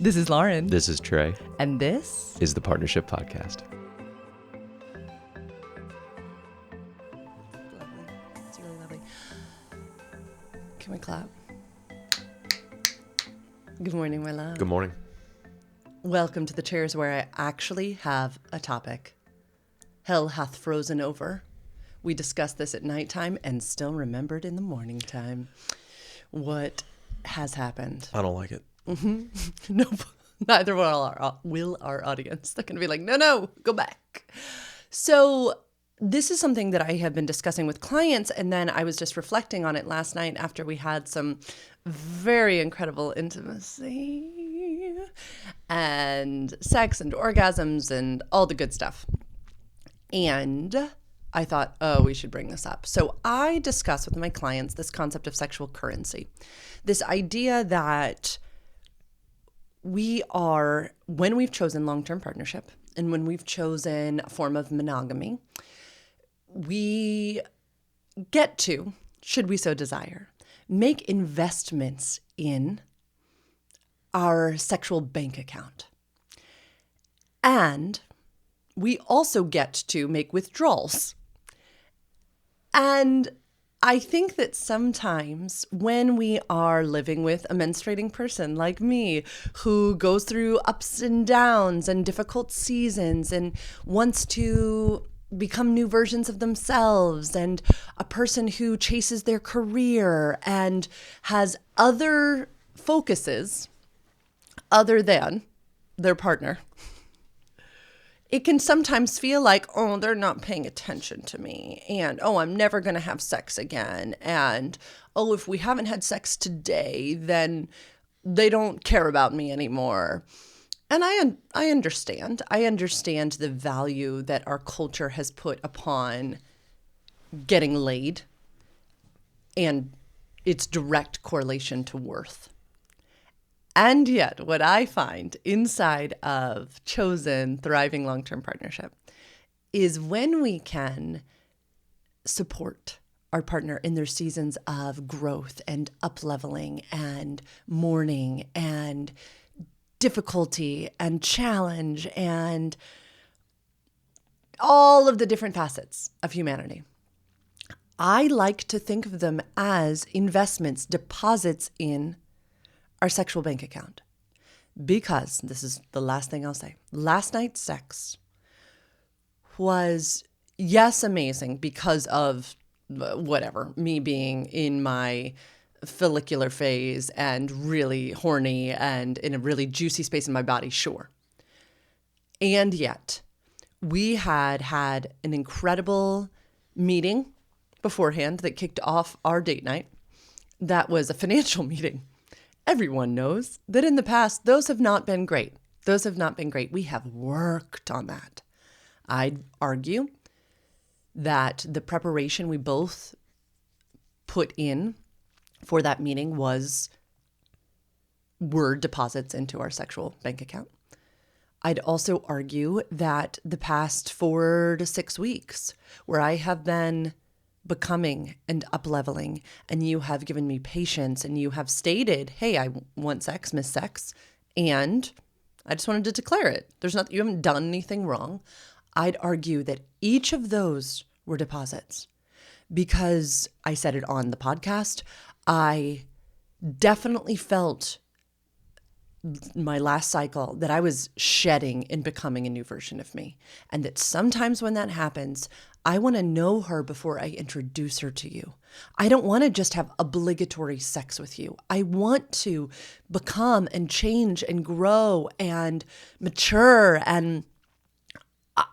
This is Lauren. This is Trey. And this is the Partnership Podcast. Lovely. It's really lovely. Can we clap? Good morning, my love. Good morning. Welcome to the chairs where I actually have a topic. Hell hath frozen over. We discussed this at nighttime and still remembered in the morning time. What has happened? I don't like it. Nope. Neither will our audience. They're going to be like, no, go back. So this is something that I have been discussing with clients, and then I was just reflecting on it last night after we had some very incredible intimacy and sex and orgasms and all the good stuff. And I thought, we should bring this up. So I discuss with my clients this concept of sexual currency, this idea that we are, when we've chosen long-term partnership and when we've chosen a form of monogamy, we get to, should we so desire, make investments in our sexual bank account. And we also get to make withdrawals. And I think that sometimes when we are living with a menstruating person like me, who goes through ups and downs and difficult seasons and wants to become new versions of themselves, and a person who chases their career and has other focuses other than their partner, it can sometimes feel like, they're not paying attention to me. And, I'm never going to have sex again. And, if we haven't had sex today, then they don't care about me anymore. And I understand. I understand the value that our culture has put upon getting laid and its direct correlation to worth. And yet, what I find inside of chosen, thriving long-term partnership is when we can support our partner in their seasons of growth and up-leveling and mourning and difficulty and challenge and all of the different facets of humanity. I like to think of them as investments, deposits in our sexual bank account, because this is the last thing I'll say. Last night's sex was, yes, amazing because of me being in my follicular phase and really horny and in a really juicy space in my body, sure. And yet we had an incredible meeting beforehand that kicked off our date night. That was a financial meeting. Everyone knows that in the past, those have not been great. We have worked on that. I'd argue that the preparation we both put in for that meeting were deposits into our sexual bank account. I'd also argue that the past 4 to 6 weeks, where I have been becoming and up-leveling, and you have given me patience, and you have stated, hey, I want sex, miss sex, and I just wanted to declare it. You haven't done anything wrong. I'd argue that each of those were deposits, because I said it on the podcast. I definitely felt my last cycle that I was shedding and becoming a new version of me. And that sometimes when that happens, I want to know her before I introduce her to you. I don't want to just have obligatory sex with you. I want to become and change and grow and mature, and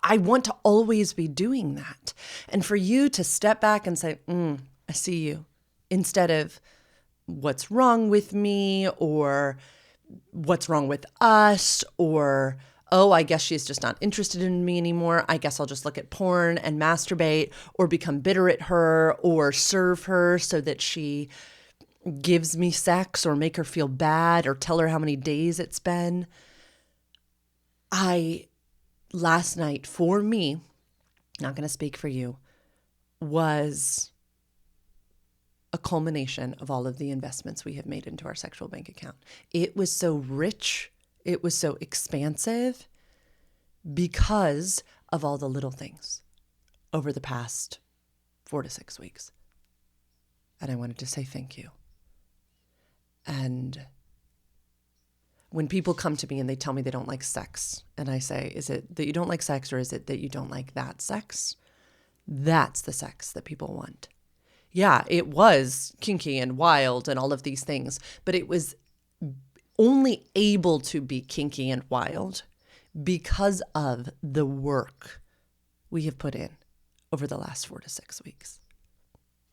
I want to always be doing that. And for you to step back and say, I see you, instead of what's wrong with me, or what's wrong with us, or, I guess she's just not interested in me anymore. I guess I'll just look at porn and masturbate, or become bitter at her, or serve her so that she gives me sex, or make her feel bad, or tell her how many days it's been. Last night, for me, not going to speak for you, was a culmination of all of the investments we have made into our sexual bank account. It was so rich It was so expansive because of all the little things over the past 4 to 6 weeks. And I wanted to say thank you. And when people come to me and they tell me they don't like sex, and I say, is it that you don't like sex or is it that you don't like that sex? That's the sex that people want. Yeah, it was kinky and wild and all of these things, but it was only able to be kinky and wild because of the work we have put in over the last 4 to 6 weeks.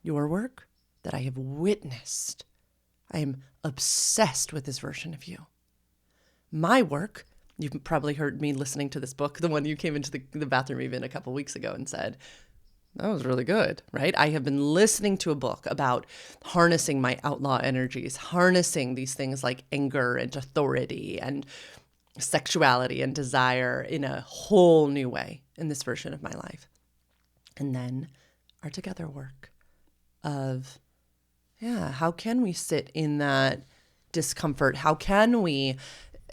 Your work that I have witnessed. I am obsessed with this version of you. My work, you've probably heard me listening to this book, the one you came into the bathroom even a couple weeks ago and said, that was really good, right? I have been listening to a book about harnessing my outlaw energies, harnessing these things like anger and authority and sexuality and desire in a whole new way in this version of my life. And then our together work of, how can we sit in that discomfort? How can we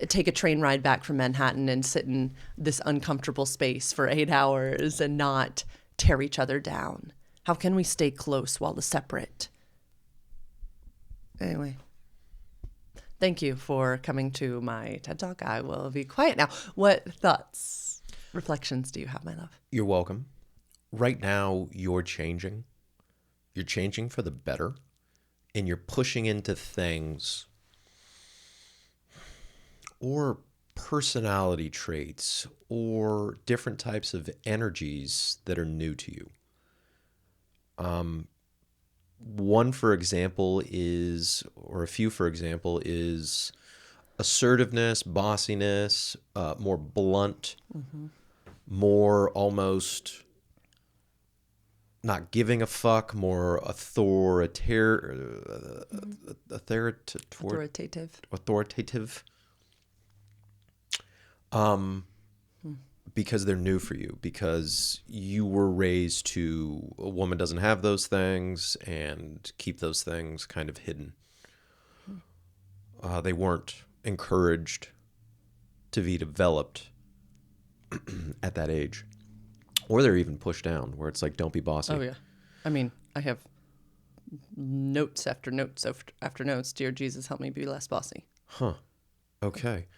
take a train ride back from Manhattan and sit in this uncomfortable space for 8 hours and not tear each other down? How can we stay close while separate? Anyway, thank you for coming to my TED Talk. I will be quiet now. What thoughts, reflections do you have, my love? You're welcome. Right now, you're changing. You're changing for the better, and you're pushing into things or personality traits or different types of energies that are new to you. One, for example, is, or a few, for example, is assertiveness, bossiness, more blunt, more almost not giving a fuck, more authoritative. Because they're new for you, because you were raised to, a woman doesn't have those things, and keep those things kind of hidden. They weren't encouraged to be developed at that age. Or they're even pushed down, where it's like, don't be bossy. Oh, yeah. I mean, I have notes after notes after notes. Dear Jesus, help me be less bossy. Huh. Okay.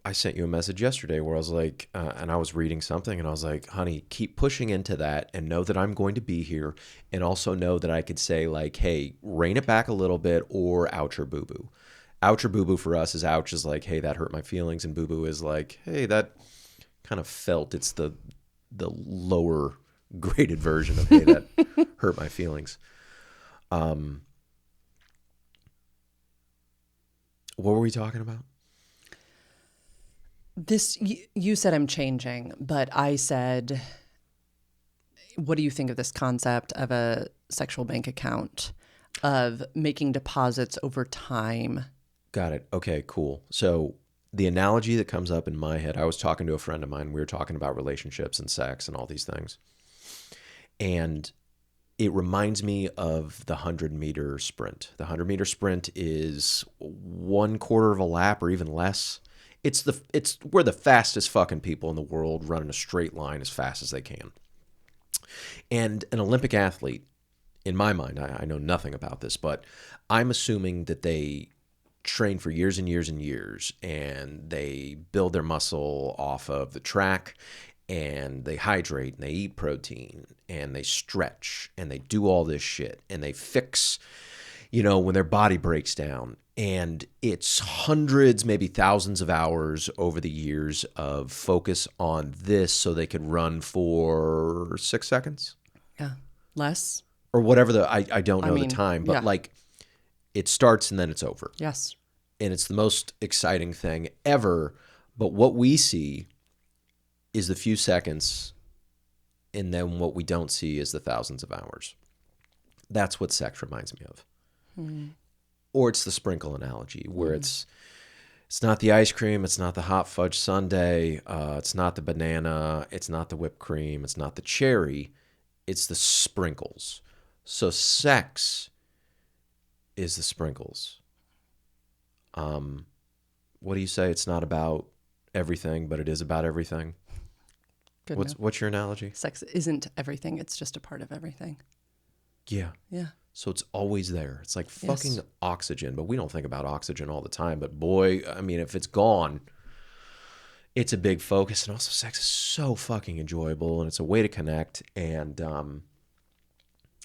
I sent you a message yesterday where I was like, and I was reading something, and I was like, honey, keep pushing into that and know that I'm going to be here. And also know that I could say, like, hey, rein it back a little bit, or ouch or boo-boo. Ouch or boo-boo for us is, ouch is like, hey, that hurt my feelings. And boo-boo is like, hey, that kind of felt. It's the lower graded version of, hey, that hurt my feelings. What were we talking about? This, you said I'm changing, but I said, what do you think of this concept of a sexual bank account, of making deposits over time? Got it. Okay, cool. So the analogy that comes up in my head, I was talking to a friend of mine. We were talking about relationships and sex and all these things. And it reminds me of the 100-meter sprint. The 100-meter sprint is 1/4 of a lap or even less. We're the fastest fucking people in the world, running a straight line as fast as they can. And an Olympic athlete, in my mind, I know nothing about this, but I'm assuming that they train for years and years and years, and they build their muscle off of the track, and they hydrate, and they eat protein, and they stretch, and they do all this shit, and they fix, when their body breaks down. And it's hundreds, maybe thousands of hours over the years of focus on this so they could run for 6 seconds. Yeah. Less. Or whatever I don't know the time, but like it starts and then it's over. Yes. And it's the most exciting thing ever. But what we see is the few seconds, and then what we don't see is the thousands of hours. That's what sex reminds me of. Or it's the sprinkle analogy, where it's not the ice cream, it's not the hot fudge sundae, it's not the banana, it's not the whipped cream, it's not the cherry, it's the sprinkles. So sex is the sprinkles. What do you say? It's not about everything, but it is about everything. Good What's your analogy? Sex isn't everything. It's just a part of everything. Yeah. Yeah. So it's always there. It's like fucking Yes. oxygen, but we don't think about oxygen all the time. But boy, I mean, if it's gone, it's a big focus. And also sex is so fucking enjoyable and it's a way to connect. And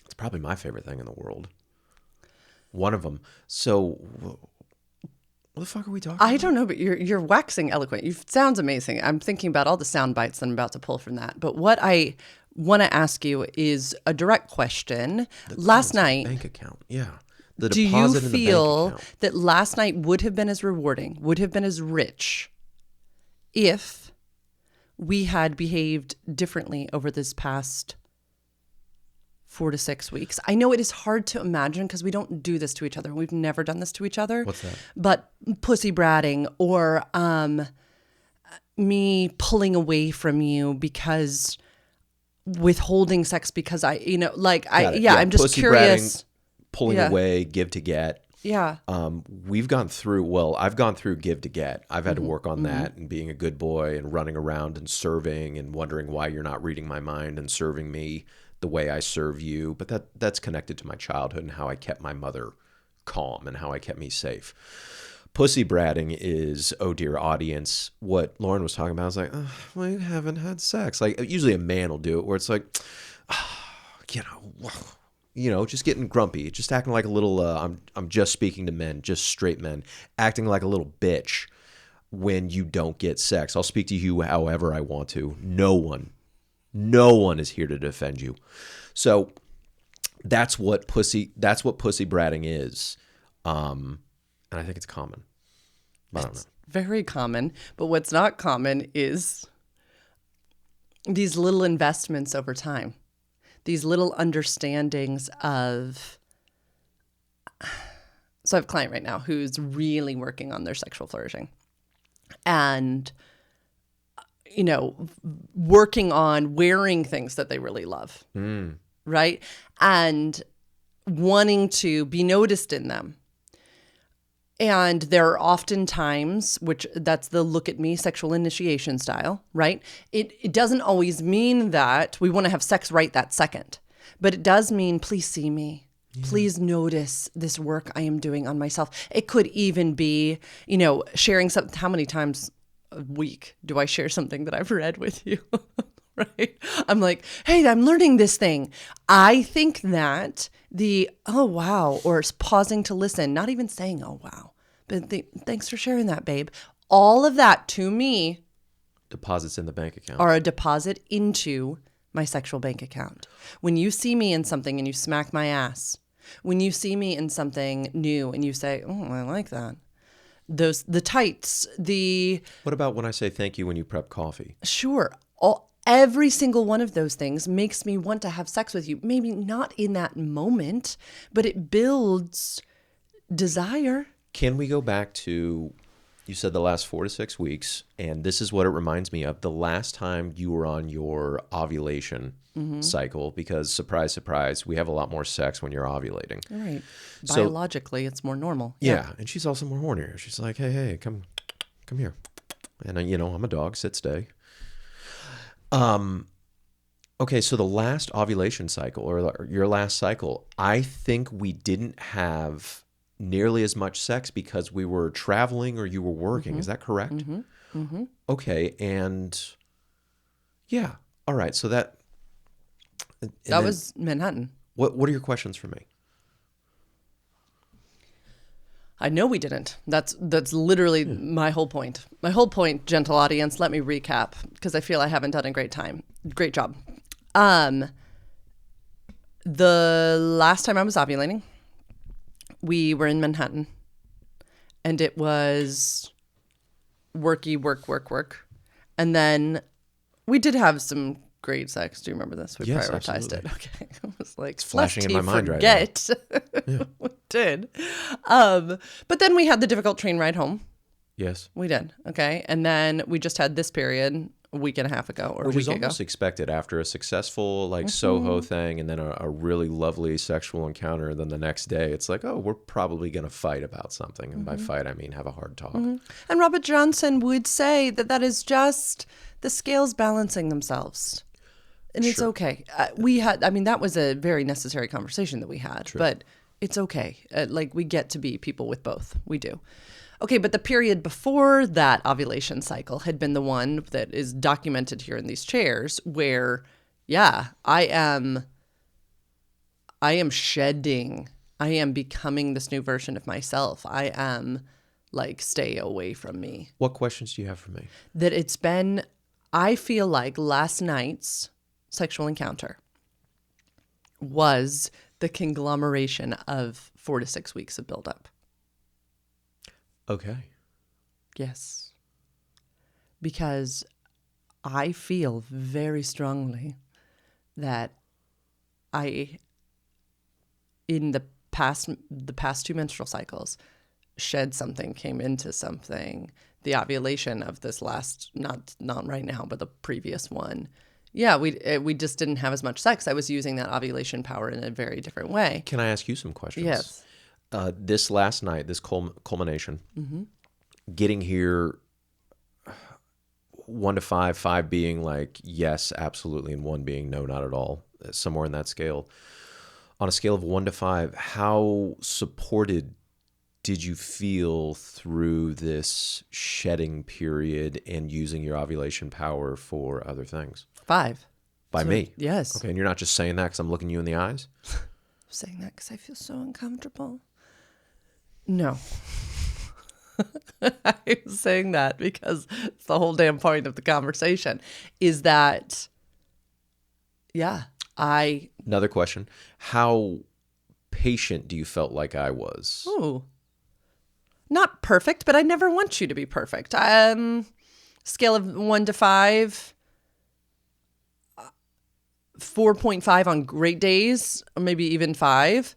it's probably my favorite thing in the world. One of them. So what the fuck are we talking about? I don't know, but you're waxing eloquent. You sounds amazing. I'm thinking about all the sound bites that I'm about to pull from that. But what I want to ask you is a direct question. Last night, bank account. Yeah. The do you deposit in the bank feel account. that last night would have been as rewarding, would have been as rich if we had behaved differently over this past 4 to 6 weeks? I know it is hard to imagine because we don't do this to each other. We've never done this to each other. What's that? But pussy bratting or me pulling away from you because withholding sex because I'm just Pussy curious. bratting, pulling away, give to get. Yeah. I've gone through give to get. I've had to work on that and being a good boy and running around and serving and wondering why you're not reading my mind and serving me the way I serve you. But that's connected to my childhood and how I kept my mother calm and how I kept me safe. Pussy bratting is, oh dear audience, what Lauren was talking about. I was like, we haven't had sex. Like usually a man will do it where it's like, just getting grumpy, just acting like a little, I'm just speaking to men, just straight men, acting like a little bitch when you don't get sex. I'll speak to you however I want to. No one is here to defend you. So that's what pussy bratting is. And I think it's common. I don't know. It's very common. But what's not common is these little investments over time. These little understandings of, so I have a client right now who's really working on their sexual flourishing and, working on wearing things that they really love, right? And wanting to be noticed in them. And there are often times, which that's the look at me sexual initiation style, right? It doesn't always mean that we want to have sex right that second, but it does mean, please see me. Yeah. Please notice this work I am doing on myself. It could even be, sharing something. How many times a week do I share something that I've read with you? Right? I'm like, hey, I'm learning this thing. I think that oh, wow, or pausing to listen, not even saying, oh, wow, but thanks for sharing that, babe. All of that to me deposits in the bank account are a deposit into my sexual bank account. When you see me in something and you smack my ass, when you see me in something new and you say, oh, I like that. The tights, What about when I say thank you when you prep coffee? Sure. Every single one of those things makes me want to have sex with you. Maybe not in that moment, but it builds desire. Can we go back to, you said the last 4 to 6 weeks, and this is what it reminds me of, the last time you were on your ovulation cycle, because surprise, surprise, we have a lot more sex when you're ovulating. Right. Biologically, it's more normal. Yeah. And she's also more hornier. She's like, hey, come here. And I'm a dog, sit, stay. Okay, so the last ovulation cycle or your last cycle, I think we didn't have nearly as much sex because we were traveling or you were working. Is that correct? Okay, and yeah. All right, so that was Manhattan. What are your questions for me? I know we didn't. That's literally my whole point. My whole point, gentle audience, let me recap because I feel I haven't done a great job. The last time I was ovulating, we were in Manhattan and it was work. And then we did have some great sex. Do you remember this? We prioritized it. Okay. It was like, it's flashing in my mind right now. Yeah. We did. But then we had the difficult train ride home. Yes. We did. Okay. And then we just had this period a week and a half ago or Which a is week ago. almost expected after a successful like Soho thing and then a really lovely sexual encounter. And then the next day it's like, oh, we're probably going to fight about something. And by fight, I mean have a hard talk. And Robert Johnson would say that that is just the scales balancing themselves. And it's Sure. okay. That was a very necessary conversation that we had, but it's okay. Like we get to be people with both. We do. Okay, but the period before that ovulation cycle had been the one that is documented here in these chairs where, yeah, I am shedding. I am becoming this new version of myself. I am like, stay away from me. What questions do you have for me? That it's been, I feel like last night's sexual encounter was the conglomeration of 4 to 6 weeks of buildup. Okay. Yes. Because I feel very strongly that in the past 2 menstrual cycles, shed something, came into something. The ovulation of this last, not right now, but the previous one. Yeah, we just didn't have as much sex. I was using that ovulation power in a very different way. Can I ask you some questions? Yes. This last night, this culmination, getting here 1 to 5, 5 being like, yes, absolutely, and 1 being no, not at all, somewhere in that scale. On a scale of 1 to 5, how supported did you feel through this shedding period and using your ovulation power for other things? 5. By me? Yes. Okay, and you're not just saying that because I'm looking you in the eyes? I'm saying that because I feel so uncomfortable. No. I'm saying that because it's the whole damn point of the conversation is that, yeah, Another question. How patient do you felt like I was? Ooh. Not perfect, but I never want you to be perfect. Scale of 1 to 5, 4.5 on great days, or maybe even 5.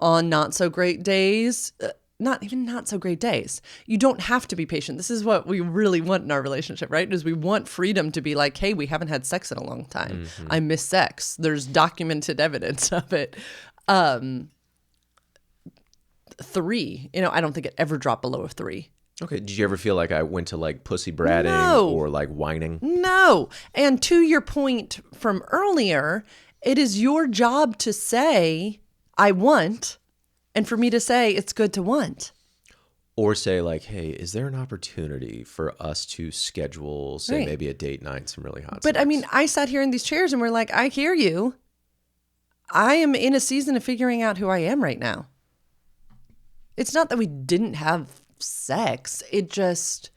On not so great days, not so great days. You don't have to be patient. This is what we really want in our relationship, right? Is we want freedom to be like, hey, we haven't had sex in a long time. I miss sex. There's documented evidence of it. 3, I don't think it ever dropped below a 3. Okay, did you ever feel like I went to like pussy bratting No. or like whining? No. And to your point from earlier, it is your job to say, I want, and for me to say, it's good to want. Or say like, hey, is there an opportunity for us to schedule, say, Right. maybe a date night, some really hot But sex? I mean, I sat here in these chairs and we're like, I hear you. I am in a season of figuring out who I am right now. It's not that we didn't have sex. It just,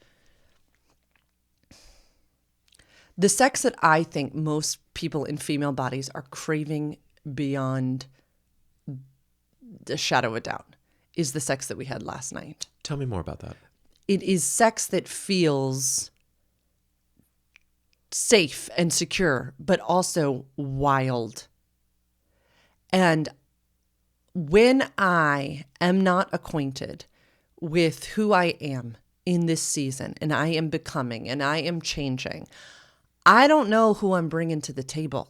the sex that I think most people in female bodies are craving beyond the shadow of a doubt is the sex that we had last night. Tell me more about that. It is sex that feels safe and secure, but also wild. And when I am not acquainted with who I am in this season, and I am becoming, and I am changing, I don't know who I'm bringing to the table.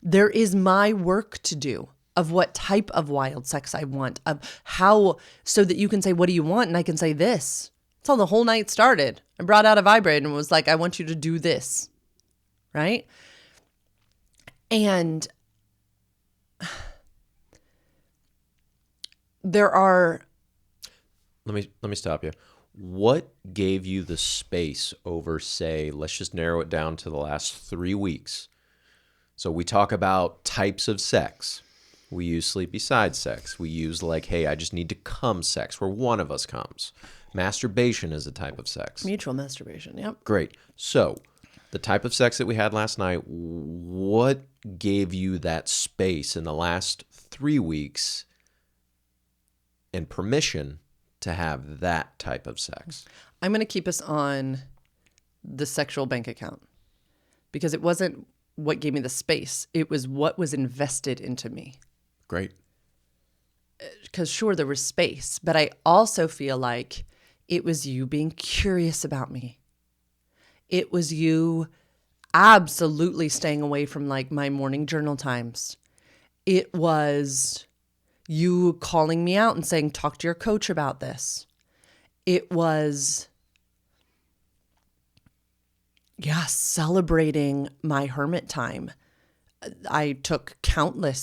There is my work to do of what type of wild sex I want, of how, so that you can say, what do you want? And I can say this. That's how the whole night started. I brought out a vibrator and was like, I want you to do this. Right? And there are, Let me stop you. What gave you the space over, say, let's just narrow it down to the last 3 weeks? So we talk about types of sex. We use sleep beside sex. We use like, hey, I just need to come sex, where one of us comes. Masturbation is a type of sex. mutual masturbation. Yep. Great. So the type of sex that we had last night, what gave you that space in the last 3 weeks and permission to have that type of sex? I'm going to keep us on the sexual bank account because it wasn't what gave me the space. It was what was invested into me. Great. Because sure, there was space, but I also feel like it was you being curious about me. It was you absolutely staying away from like my morning journal times. It was you calling me out and saying, talk to your coach about this. It was, celebrating my hermit time. I took two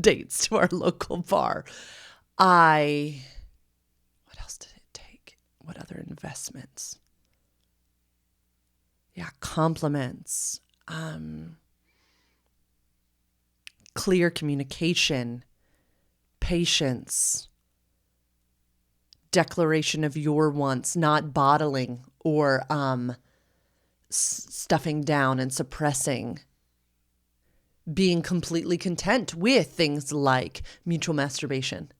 dates to our local bar. What else did it take? What other investments? Yeah, compliments, clear communication, patience, declaration of your wants, not bottling or stuffing down and suppressing, being completely content with things like mutual masturbation.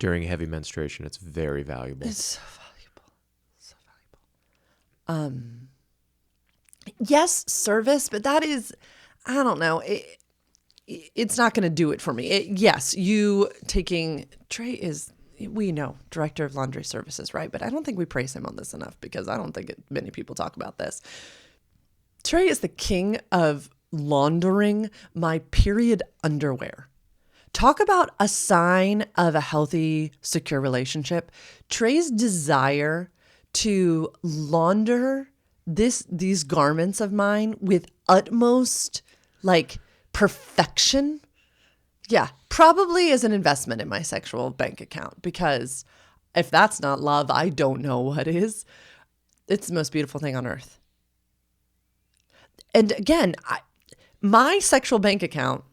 During heavy menstruation, it's very valuable. It's so valuable. So valuable. Yes, service, but that is, I don't know. It's not going to do it for me. Yes, you taking, Trey is, we know, director of laundry services, right? But I don't think we praise him on this enough because I don't think many people talk about this. Trey is the king of laundering my period underwear. Talk about a sign of a healthy, secure relationship. Trey's desire to launder these garments of mine with utmost like perfection. Yeah, probably is an investment in my sexual bank account, because if that's not love, I don't know what is. It's the most beautiful thing on earth. And again, my sexual bank account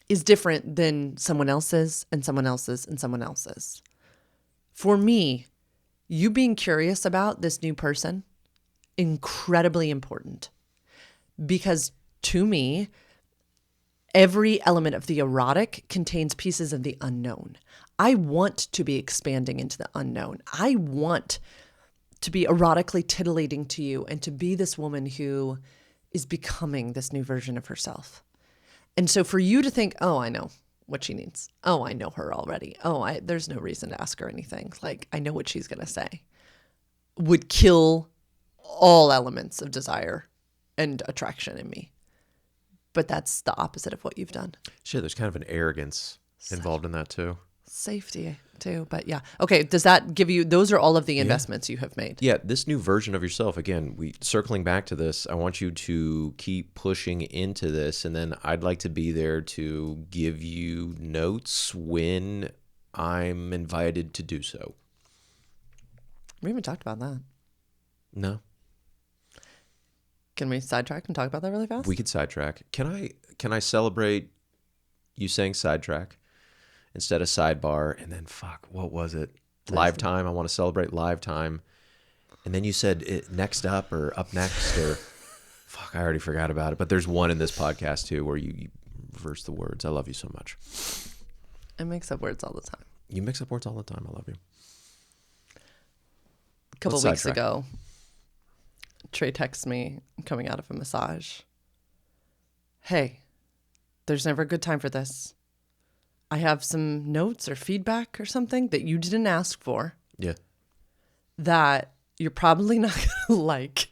is different than someone else's and someone else's and someone else's. For me, you being curious about this new person, incredibly important. Because to me, every element of the erotic contains pieces of the unknown. I want to be expanding into the unknown. I want to be erotically titillating to you and to be this woman who is becoming this new version of herself. And so for you to think, oh, I know what she needs. Oh, I know her already. Oh, there's no reason to ask her anything. Like, I know what she's going to say. Would kill all elements of desire and attraction in me. But that's the opposite of what you've done. Shit, there's kind of an arrogance involved in that too. Safety too, but yeah. Okay, does that give you, those are all of the investments you have made? Yeah, this new version of yourself, again, circling back to this, I want you to keep pushing into this, and then I'd like to be there to give you notes when I'm invited to do so. We haven't talked about that. No. Can we sidetrack and talk about that really fast? We could sidetrack. Can I celebrate you saying sidetrack instead of sidebar? And then what was it? Live time. I want to celebrate live time. And then you said next up or up next or I already forgot about it. But there's one in this podcast too where you reverse the words. I love you so much. I mix up words all the time. You mix up words all the time. I love you. A couple weeks ago, Trey texts me coming out of a massage. Hey, there's never a good time for this. I have some notes or feedback or something that you didn't ask for. Yeah. That you're probably not going to like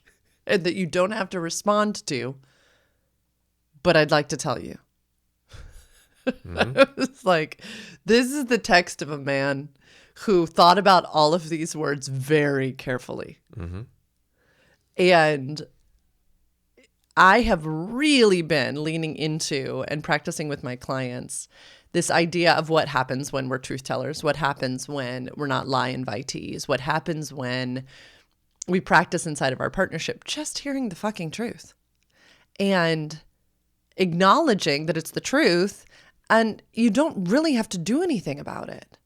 and that you don't have to respond to. But I'd like to tell you. Mm-hmm. It's like, this is the text of a man who thought about all of these words very carefully. Mm-hmm. And I have really been leaning into and practicing with my clients this idea of what happens when we're truth tellers, what happens when we're not lie invitees, what happens when we practice inside of our partnership, just hearing the fucking truth and acknowledging that it's the truth and you don't really have to do anything about it.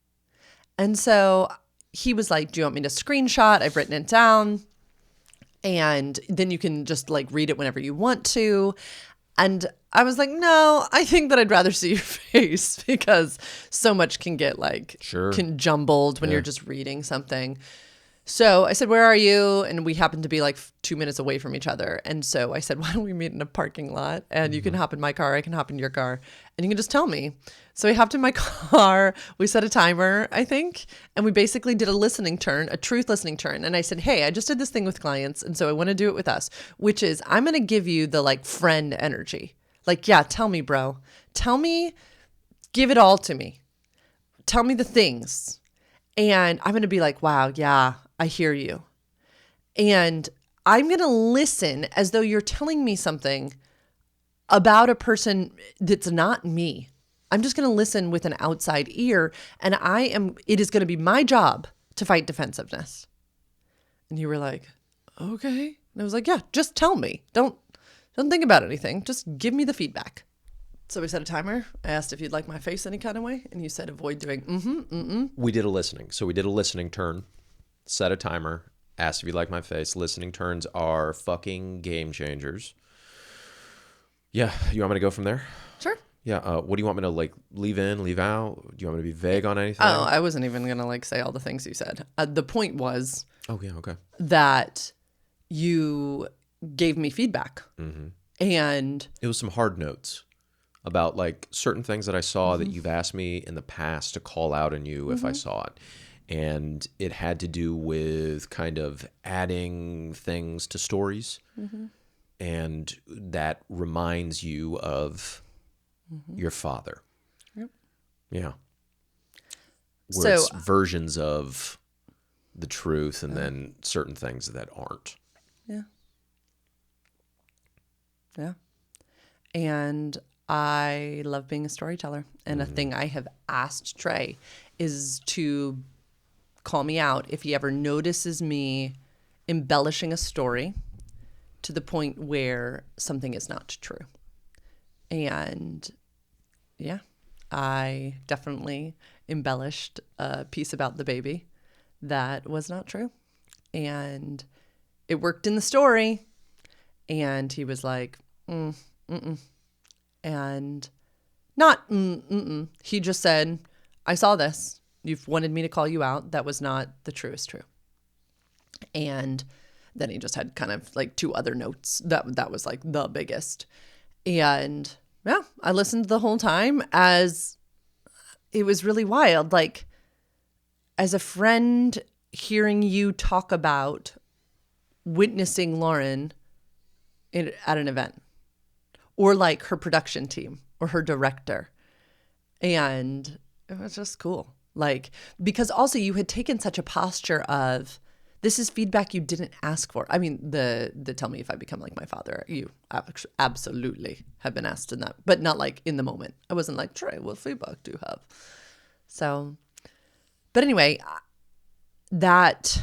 And so he was like, do you want me to screenshot? I've written it down. And then you can just like read it whenever you want to. And I was like, no, I think that I'd rather see your face because so much can get like jumbled when you're just reading something. So I said, where are you? And we happened to be like 2 minutes away from each other. And so I said, why don't we meet in a parking lot? And you can hop in my car, I can hop in your car, and you can just tell me. So we hopped in my car, we set a timer, I think, and we basically did a listening turn, a truth listening turn. And I said, hey, I just did this thing with clients, and so I want to do it with us, which is I'm going to give you the like friend energy. Like, yeah, tell me, bro. Tell me, give it all to me. Tell me the things. And I'm going to be like, wow, yeah, I hear you. And I'm going to listen as though you're telling me something about a person that's not me. I'm just going to listen with an outside ear. And it is going to be my job to fight defensiveness. And you were like, okay. And I was like, yeah, just tell me. Don't think about anything. Just give me the feedback. So we set a timer. I asked if you'd like my face any kind of way. And you said, avoid doing We did a listening. So we did a listening turn, set a timer, asked if you'd like my face. Listening turns are fucking game changers. Yeah. You want me to go from there? Sure. Yeah. What do you want me to like leave in, leave out? Do you want me to be vague on anything? Oh, I wasn't even going to like say all the things you said. The point was Oh, yeah. Okay. that you gave me feedback. And It was some hard notes about like certain things that I saw that you've asked me in the past to call out in you if I saw it. And it had to do with kind of adding things to stories. And that reminds you of your father. Yep. Yeah. Where So it's versions of the truth and then certain things that aren't. yeah. Yeah. And I love being a storyteller. And a thing I have asked Trey is to call me out if he ever notices me embellishing a story to the point where something is not true. And yeah, I definitely embellished a piece about the baby that was not true. And it worked in the story. And he was like, and not, he just said, I saw this. You've wanted me to call you out. That was not the truest true. And then he just had kind of like two other notes. That was like the biggest. And yeah, I listened the whole time as it was really wild. Like as a friend, hearing you talk about witnessing Lauren at an event, or like her production team or her director. And it was just cool. Like, because also you had taken such a posture of, this is feedback you didn't ask for. I mean, the tell me if I become like my father, you absolutely have been asked in that, but not like in the moment. I wasn't like, Trey, what feedback do you have? So, but anyway, that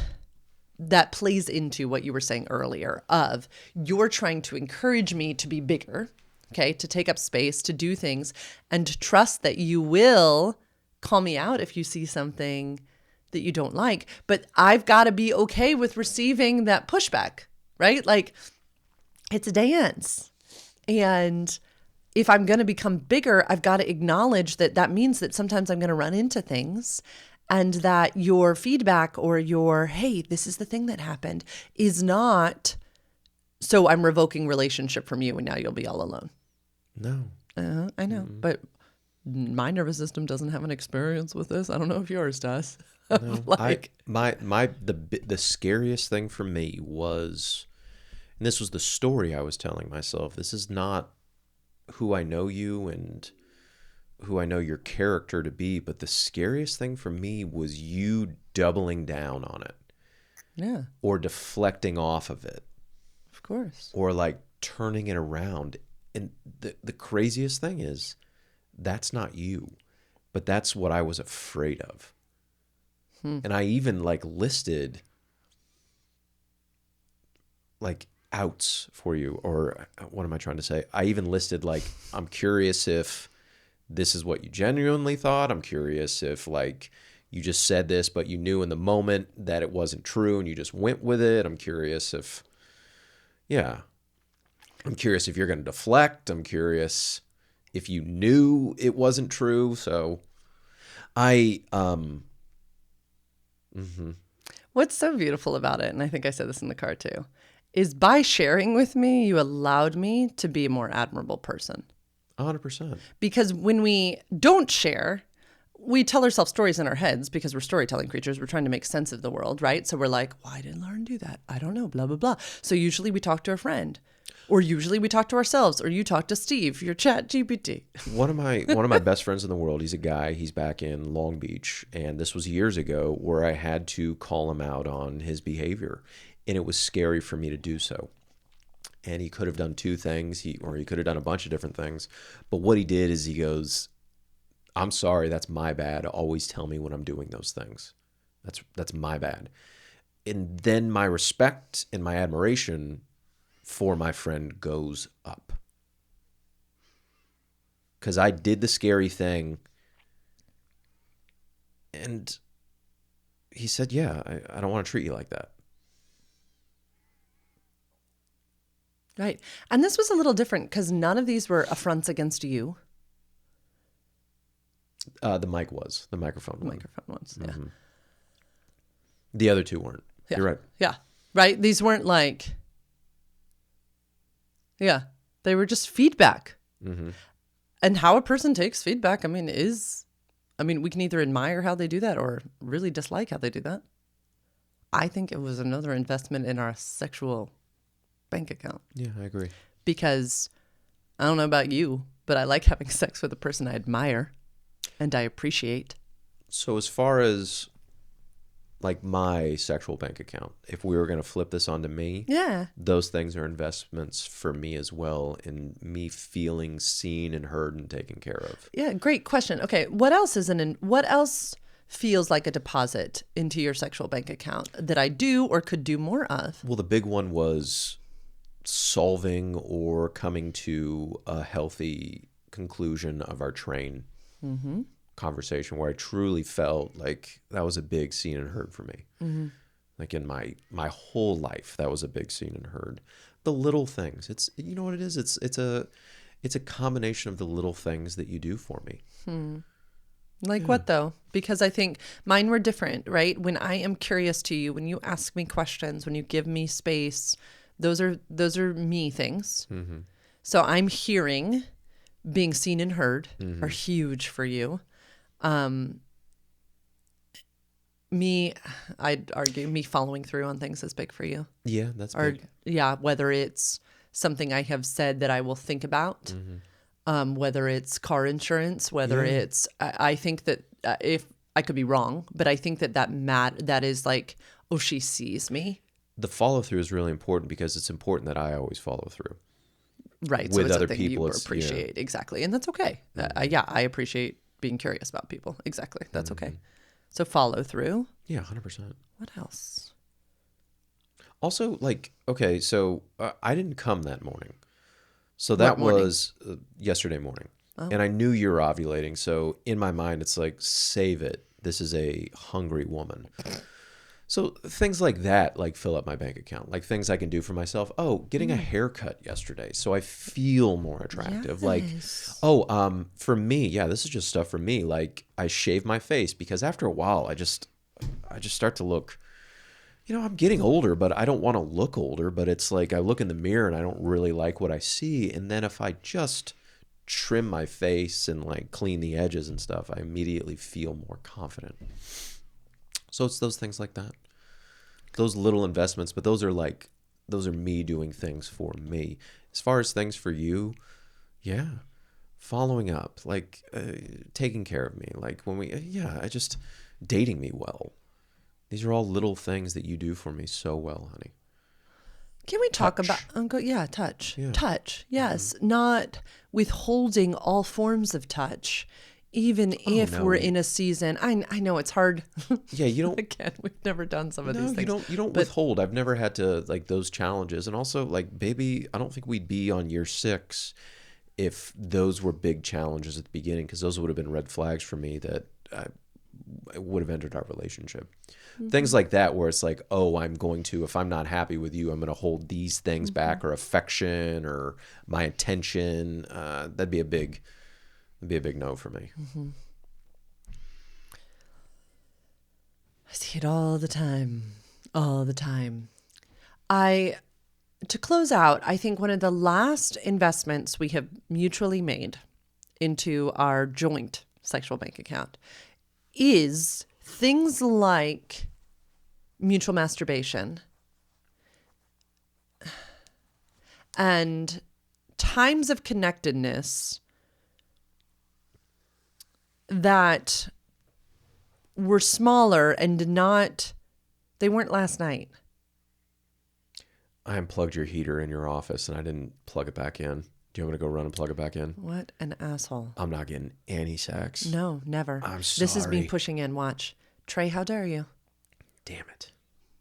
plays into what you were saying earlier of you're trying to encourage me to be bigger, okay, to take up space, to do things, and to trust that you will call me out if you see something that you don't like. But I've got to be okay with receiving that pushback, right? Like it's a dance. And if I'm going to become bigger, I've got to acknowledge that means that sometimes I'm going to run into things, and that your feedback or your, hey, this is the thing that happened, is not, so I'm revoking relationship from you and now you'll be all alone. No. I know, but my nervous system doesn't have an experience with this. I don't know if yours does. No. Like The scariest thing for me was, and this was the story I was telling myself, this is not who I know you and who I know your character to be, but the scariest thing for me was you doubling down on it. Yeah. Or deflecting off of it. Of course. Or like turning it around. And the craziest thing is, that's not you, but that's what I was afraid of. And I even like listed like outs for you, or what am I trying to say? I even listed like, I'm curious if this is what you genuinely thought. I'm curious if like you just said this, but you knew in the moment that it wasn't true and you just went with it. I'm curious if, yeah. I'm curious if you're going to deflect. I'm curious if you knew it wasn't true. So What's so beautiful about it, and I think I said this in the car too, is by sharing with me, you allowed me to be a more admirable person. 100%. Because when we don't share, we tell ourselves stories in our heads because we're storytelling creatures. We're trying to make sense of the world, right? So we're like, why did Lauren do that? I don't know, blah, blah, blah. So usually we talk to a friend, or usually we talk to ourselves, or you talk to Steve, your chat GPT. One of my best friends in the world, he's a guy, he's back in Long Beach, and this was years ago where I had to call him out on his behavior, and it was scary for me to do so. And he could have done two things, he could have done a bunch of different things, but what he did is he goes, I'm sorry, that's my bad. Always tell me when I'm doing those things. That's my bad. And then my respect and my admiration for my friend goes up. Because I did the scary thing. And he said, yeah, I don't want to treat you like that. Right. And this was a little different because none of these were affronts against you. The microphone The one. microphone ones, yeah. Mm-hmm. The other two weren't. Yeah. You're right. Yeah. Right. These weren't like, yeah, they were just feedback. Mm-hmm. And how a person takes feedback, we can either admire how they do that or really dislike how they do that. I think it was another investment in our sexual bank account. Yeah, I agree. Because I don't know about you, but I like having sex with a person I admire and I appreciate. So as far as like my sexual bank account, if we were going to flip this onto me, Yeah. those things are investments for me as well, in me feeling seen and heard and taken care of. Yeah, great question. Okay, what else feels like a deposit into your sexual bank account that I do or could do more of? Well, the big one was solving or coming to a healthy conclusion of our train conversation, where I truly felt like that was a big seen and heard for me. Mm-hmm. Like in my whole life, that was a big seen and heard. The little things. It's, you know what it is? It's a combination of the little things that you do for me. Like what though? Because I think mine were different, right? When I am curious to you, when you ask me questions, when you give me space, those are me things. Mm-hmm. So I'm hearing, being seen and heard are huge for you. I'd argue me following through on things is big for you. Yeah, that's big. Yeah, whether it's something I have said that I will think about, whether it's car insurance, whether it's, I think that if I could be wrong, but I think that is like, oh, she sees me. The follow through is really important because it's important that I always follow through. Right. With so it's other a thing people, you appreciate. Exactly. And that's okay. I appreciate being curious about people. Exactly. That's okay. So follow through. Yeah, 100%. What else? Also, like, okay, so I didn't come that morning. So that was yesterday morning. Oh. And I knew you were ovulating. So in my mind, it's like, save it. This is a hungry woman. So things like that, like, fill up my bank account. Like things I can do for myself. Oh, getting a haircut yesterday, so I feel more attractive. Yes. Like, for me, yeah, this is just stuff for me. Like, I shave my face because after a while, I just start to look, I'm getting older, but I don't want to look older. But it's like I look in the mirror and I don't really like what I see. And then if I just trim my face and like clean the edges and stuff, I immediately feel more confident. So it's those things like that, those little investments, but those are me doing things for me. As far as things for you, yeah, following up, like taking care of me, like when dating me well. These are all little things that you do for me so well, honey. Can we talk about, touch. Yeah. Touch, yes. Not withholding all forms of touch. Even if we're in a season, I know it's hard. Yeah, you don't. Again, we've never done some of these things. You don't withhold. I've never had to like those challenges, and also like, baby, I don't think we'd be on year 6 if those were big challenges at the beginning, because those would have been red flags for me that I would have entered our relationship. Mm-hmm. Things like that, where it's like, oh, if I'm not happy with you, I'm going to hold these things back, or affection, or my attention. That'd be a big no for me. I see it all the time. All the time. To close out, I think one of the last investments we have mutually made into our joint sexual bank account is things like mutual masturbation and times of connectedness that were smaller and they weren't last night. I unplugged your heater in your office and I didn't plug it back in. Do you want me to go run and plug it back in? What an asshole. I'm not getting any sex. No, never. I'm sorry. This is me pushing in. Watch. Trey, how dare you? Damn it.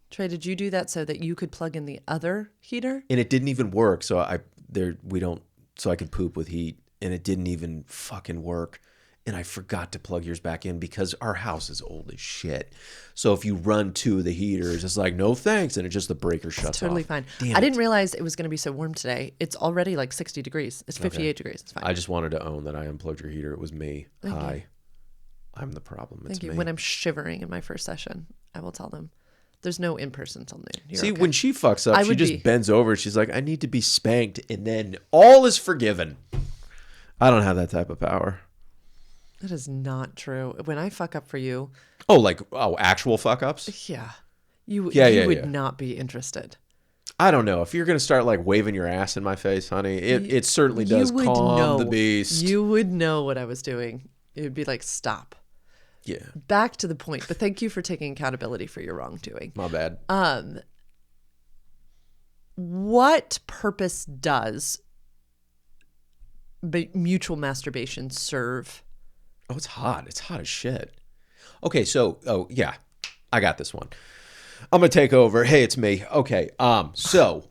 Trey, did you do that so that you could plug in the other heater? And it didn't even work. So I could poop with heat, and it didn't even fucking work. And I forgot to plug yours back in because our house is old as shit. So if you run two of the heaters, it's like, no thanks. And the breaker shuts off. Totally fine. Damn I didn't realize it was going to be so warm today. It's already like 60 degrees. It's 58 degrees. It's fine. I just wanted to own that I unplugged your heater. It was me. Thank Hi. you. I'm the problem. It's Thank you. me. When I'm shivering in my first session, I will tell them there's no in-person till noon. You're See, okay. when she fucks up, she just bends over. She's like, I need to be spanked. And then all is forgiven. I don't have that type of power. That is not true. When I fuck up for you. Actual fuck ups? Yeah. You would not be interested. I don't know. If you're going to start like waving your ass in my face, honey, it certainly does calm the beast. You would know what I was doing. It would be like, stop. Yeah. Back to the point. But thank you for taking accountability for your wrongdoing. My bad. What purpose does mutual masturbation serve? Oh, it's hot. It's hot as shit. Okay, so, yeah, I got this one. I'm going to take over. Hey, it's me. Okay, so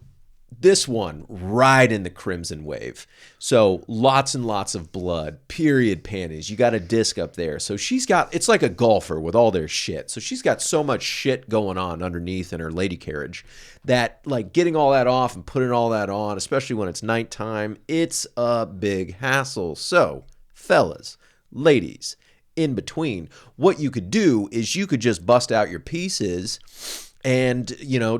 this one, right in the crimson wave. So lots and lots of blood, period panties. You got a disc up there. So it's like a golfer with all their shit. So she's got so much shit going on underneath in her lady carriage that like getting all that off and putting all that on, especially when it's nighttime, it's a big hassle. So fellas, ladies, in between, what you could do is you could just bust out your pieces and,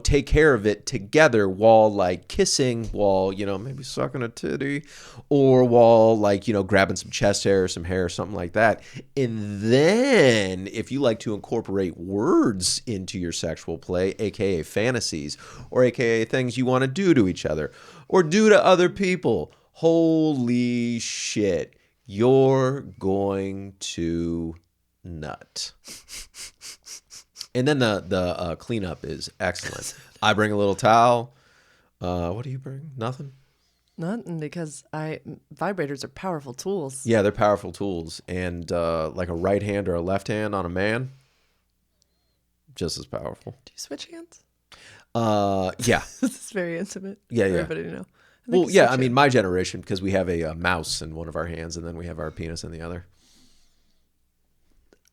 take care of it together while like kissing, while, maybe sucking a titty, or while like, grabbing some chest hair or some hair or something like that. And then if you like to incorporate words into your sexual play, aka fantasies, or aka things you want to do to each other or do to other people, holy shit, you're going to nut. And then the cleanup is excellent. I bring a little towel. What do you bring? Nothing? Nothing, because vibrators are powerful tools. Yeah, they're powerful tools. And like a right hand or a left hand on a man, just as powerful. Do you switch hands? Yeah. This is very intimate for everybody to know. Well, yeah, I mean, my generation, because we have a mouse in one of our hands and then we have our penis in the other.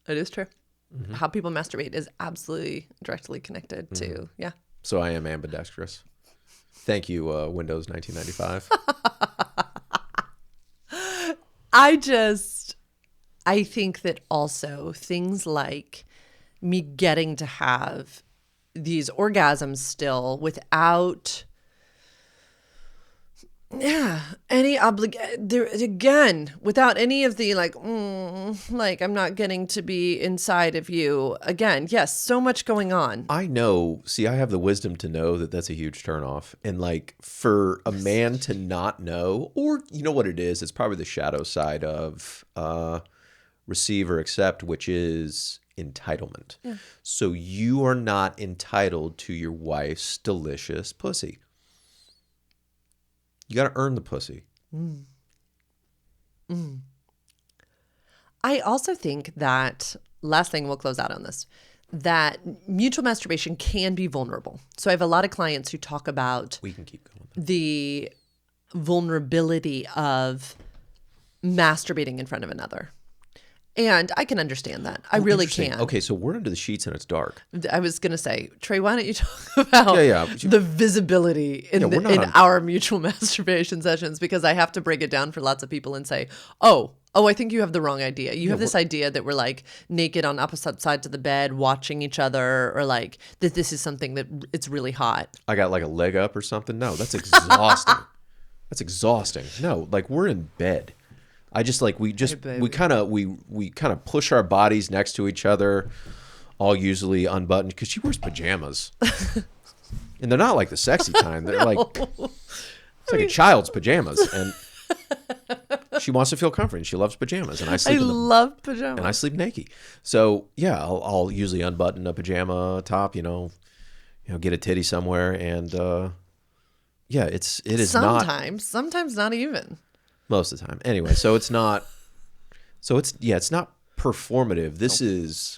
It is true. Mm-hmm. How people masturbate is absolutely directly connected to, yeah. So I am ambidextrous. Thank you, Windows 1995. I think that also things like me getting to have these orgasms still without... Yeah, again, without any of the like I'm not getting to be inside of you again. Yes, so much going on. I know. See, I have the wisdom to know that that's a huge turnoff. And like for a man to not know, or you know what it is, it's probably the shadow side of receive or accept, which is entitlement. Yeah. So you are not entitled to your wife's delicious pussy. You got to earn the pussy. I also think that, last thing, we'll close out on this, that mutual masturbation can be vulnerable. So I have a lot of clients who talk about we can keep going. The vulnerability of masturbating in front of another. And I can understand that. I really can. Okay, so we're under the sheets and it's dark. I was going to say, Trey, why don't you talk about the visibility in our mutual masturbation sessions? Because I have to break it down for lots of people and say, oh, Oh, I think you have the wrong idea. You have this we're- idea that we're like naked on opposite sides of the bed watching each other, or like that this is something that it's really hot. I got like a leg up or something. No, that's exhausting. That's exhausting. No, like we're in bed. I just like we kind of push our bodies next to each other, all usually unbuttoned because she wears pajamas, and they're not like the sexy kind. They're like it's like a child's pajamas, and she wants to feel comforted. She loves pajamas, and I sleep. I love pajamas. And I sleep naked. So yeah, I'll usually unbutton a pajama top, get a titty somewhere, and yeah, it is sometimes not even. Most of the time. Anyway, so it's not. So it's not performative. This is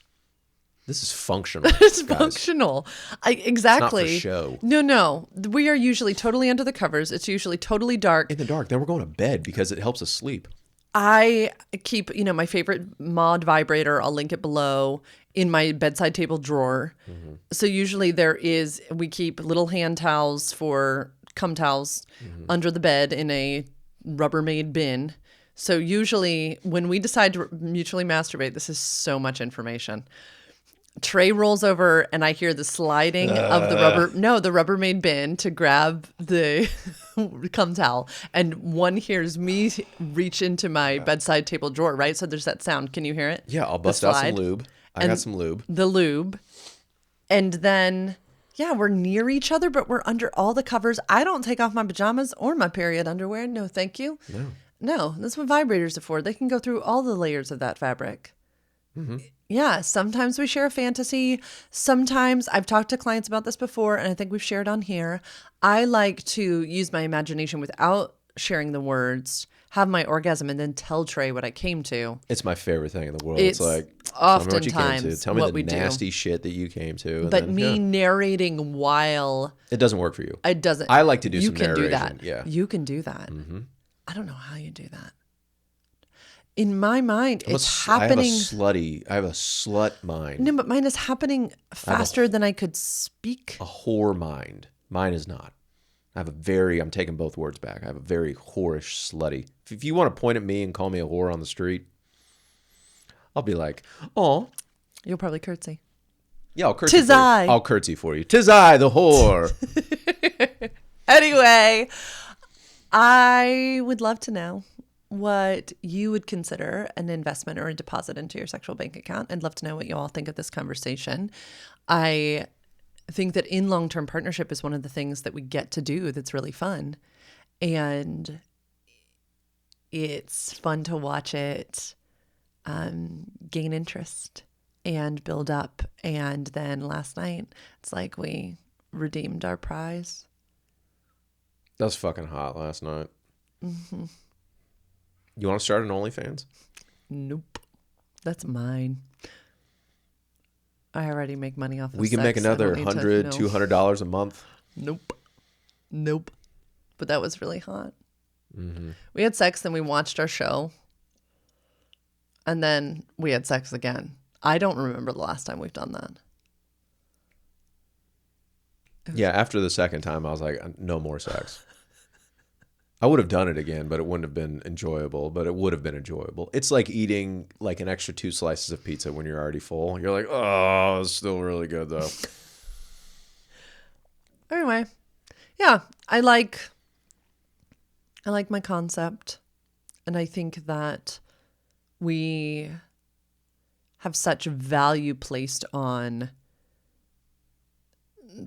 functional. It's guys. functional. Exactly. It's not for show. No. We are usually totally under the covers. It's usually totally dark. In the dark. Then we're going to bed because it helps us sleep. I keep, my favorite mod vibrator, I'll link it below, in my bedside table drawer. Mm-hmm. So usually we keep little hand towels for cum towels under the bed in a Rubbermaid bin. So usually when we decide to mutually masturbate, this is so much information. Trey rolls over and I hear the sliding of the Rubbermaid bin to grab the cum towel. And one hears me reach into my bedside table drawer, right? So there's that sound. Can you hear it? Yeah, I'll bust out some lube. I got some lube. The lube. And then, we're near each other, but we're under all the covers. I don't take off my pajamas or my period underwear. No, thank you. No, that's what vibrators are for. They can go through all the layers of that fabric. Mm-hmm. Yeah, sometimes we share a fantasy. Sometimes I've talked to clients about this before, and I think we've shared on here. I like to use my imagination without sharing the words, have my orgasm, and then tell Trey what I came to. It's my favorite thing in the world. It's like, oftentimes tell me the nasty shit that you came to. But narrating while... It doesn't work for you. It doesn't. I like to do some narration. You can do that. Yeah. You can do that. Mm-hmm. I don't know how you do that. In my mind, it's happening. I have a slut mind. No, but mine is happening faster than I could speak. A whore mind. Mine is not. I'm taking both words back. I have a very whorish, slutty. If you want to point at me and call me a whore on the street, I'll be like, oh. You'll probably curtsy. Yeah, I'll curtsy. 'Tis I. I'll curtsy for you. 'Tis I, the whore. Anyway, I would love to know what you would consider an investment or a deposit into your sexual bank account. I'd love to know what you all think of this conversation. I think that in long-term partnership is one of the things that we get to do that's really fun. And it's fun to watch it gain interest and build up. And then last night, it's like we redeemed our prize. That was fucking hot last night. Mm-hmm. You want to start an OnlyFans? Nope. That's mine. I already make money off of We can sex. make another $100, $200 a month. Nope. But that was really hot. Mm-hmm. We had sex, then we watched our show. And then we had sex again. I don't remember the last time we've done that. Yeah, after the second time, I was like, no more sex. I would have done it again, but it wouldn't have been enjoyable. But it would have been enjoyable. It's like eating like an extra 2 slices of pizza when you're already full. You're like, oh, it's still really good though. Anyway, yeah, I like my concept, and I think that we have such value placed on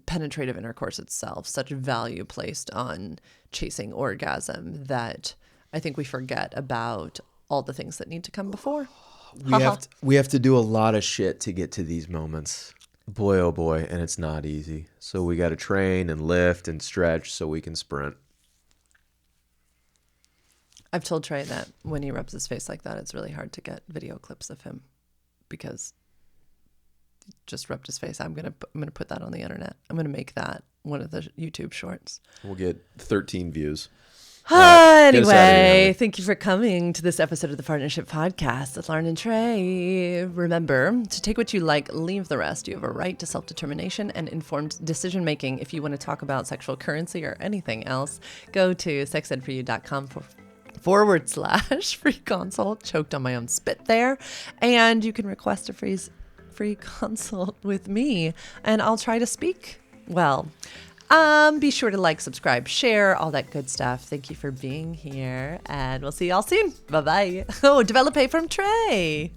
penetrative intercourse itself, such value placed on chasing orgasm, that I think we forget about all the things that need to come before. We have to do a lot of shit to get to these moments. Boy, oh boy, and it's not easy. So we got to train and lift and stretch so we can sprint. I've told Trey that when he rubs his face like that, it's really hard to get video clips of him because he just rubbed his face. I'm gonna put that on the internet. I'm gonna make that one of the YouTube shorts. We'll get 13 views. Anyway, thank you for coming to this episode of the Partnership Podcast with Lauren and Trey. Remember to take what you like, leave the rest. You have a right to self-determination and informed decision-making. If you want to talk about sexual currency or anything else, go to sexedforyou.com /free consult. Choked on my own spit there. And you can request a free consult with me, and I'll try to speak well. Be sure to like, subscribe, share, all that good stuff. Thank you for being here, and we'll see y'all soon. Bye-bye. Oh, develop a from Trey.